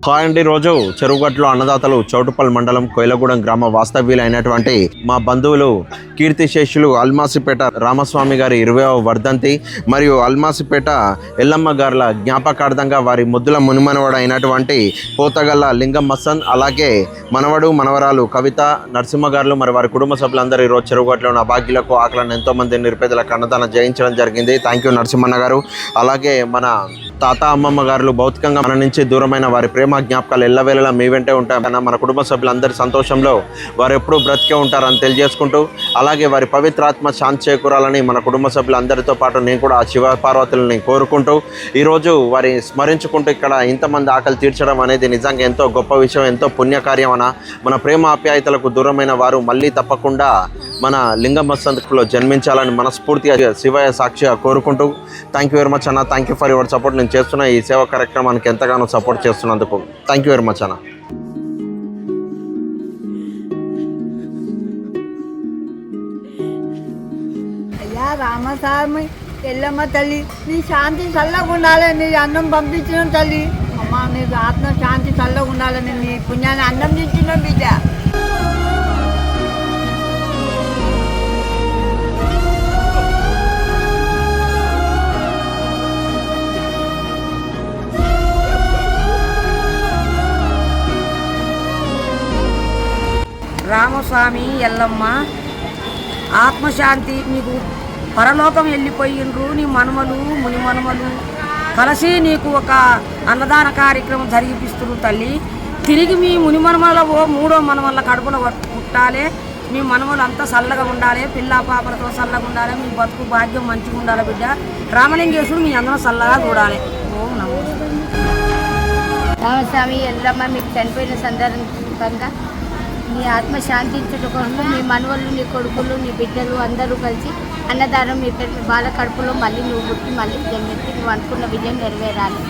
Hi అండి. రోజు చెరువుగట్లో అన్నదాతలు చౌటుపల్లి మండలం కోయిలగూడెం గ్రామ వాస్తవ్యులు అయినటువంటి మా బంధువులు కీర్తిశేషులు అల్మాసిపేట రామస్వామి గారి 20వ వర్ధంతి మరియు అల్మాసిపేట ఎల్లమ్మ గారుల జ్ఞాపకార్థంగా వారి ముద్దుల మునిమనవడు అయినటువంటి పోతగల్ల లింగం మసన్, అలాగే మనవడు మనవరాలు కవిత నరసింహ గారులు మరి వారి కుటుంబ సభ్యులందరూ ఈరోజు చెరువుగట్లో నా భాగ్యులకు ఆకలిని ఎంతోమంది నిరుపేదలకు అన్నదానం చేయించడం జరిగింది. థ్యాంక్ యూ నరసింహన్న గారు. అలాగే మన తాత అమ్మమ్మ గారు భౌతికంగా మన నుంచి దూరమైన వారి ప్రేమ జ్ఞాపకాలు ఎల్లవేళలా మీ వెంటే ఉంటాయన్న మన కుటుంబ సభ్యులందరి సంతోషంలో వారు ఎప్పుడూ బ్రతికే ఉంటారని తెలియజేసుకుంటూ, అలాగే వారి పవిత్రాత్మ శాంతి చేకూరాలని మన కుటుంబ సభ్యులందరితో పాటు నేను కూడా ఆ శివ పార్వతులని కోరుకుంటూ ఈరోజు వారి స్మరించుకుంటూ ఇక్కడ ఇంతమంది ఆకలి తీర్చడం అనేది నిజంగా ఎంతో గొప్ప విషయం, ఎంతో పుణ్యకార్యం అన. మన ప్రేమ ఆప్యాయతలకు దూరమైన వారు మళ్ళీ తప్పకుండా మన లింగం మసంలో జన్మించాలని మనస్ఫూర్తిగా శివయ్య సాక్షిగా కోరుకుంటూ థ్యాంక్ యూ వెరీ మచ్ అన్న. Thank you for your support. నేను చేస్తున్న ఈ సేవా కార్యక్రమానికి ఎంతగానో సపోర్ట్ చేస్తున్నందుకు థ్యాంక్ యూ వెరీ మచ్ అన్న. అయ్యా రామస్వామి ఎల్లమ్మ తల్లి, నీ శాంతి చల్లగా ఉండాలని నీ అన్నం పంపించిన తల్లి. అమ్మ నీ ఆత్మ శాంతి చల్లగా ఉండాలని నీ పుణ్యాన్ని అన్నం తెచ్చిన బిడ్డ. రామస్వామి ఎల్లమ్మ ఆత్మశాంతి, నీకు పరలోకం వెళ్ళిపోయిండ్రు నీ మనుమలు ముని మనుమలు కలిసి నీకు ఒక అన్నదాన కార్యక్రమం జరిగిపిస్తున్నారు తల్లి. తిరిగి మీ ముని మనుమల మూడో మనవల కడుపులో పుట్టాలి, మీ మనవలు అంతా చల్లగా ఉండాలి, పిల్ల పాపలతో చల్లగా ఉండాలి, మీ బతుకు భాగ్యం మంచిగా ఉండాలి బిడ్డ. రామలింగేశ్వరుడు మీ అందరం చల్లగా చూడాలి. ఓం నమో. రామస్వామి ఎల్లమ్మ మీకు చనిపోయిన సందర్భంగా నీ ఆత్మ శాంతించుట కోసం మీ మనవళ్ళు, నీ కొడుకులు, నీ బిడ్డలు అందరూ కలిసి అన్నదానం మీ బాల కడుపులో మళ్ళీ నువ్వు పుట్టి మళ్ళీ జన్మెత్తి నువ్వు అనుకున్న విజయం నెరవేరాలి.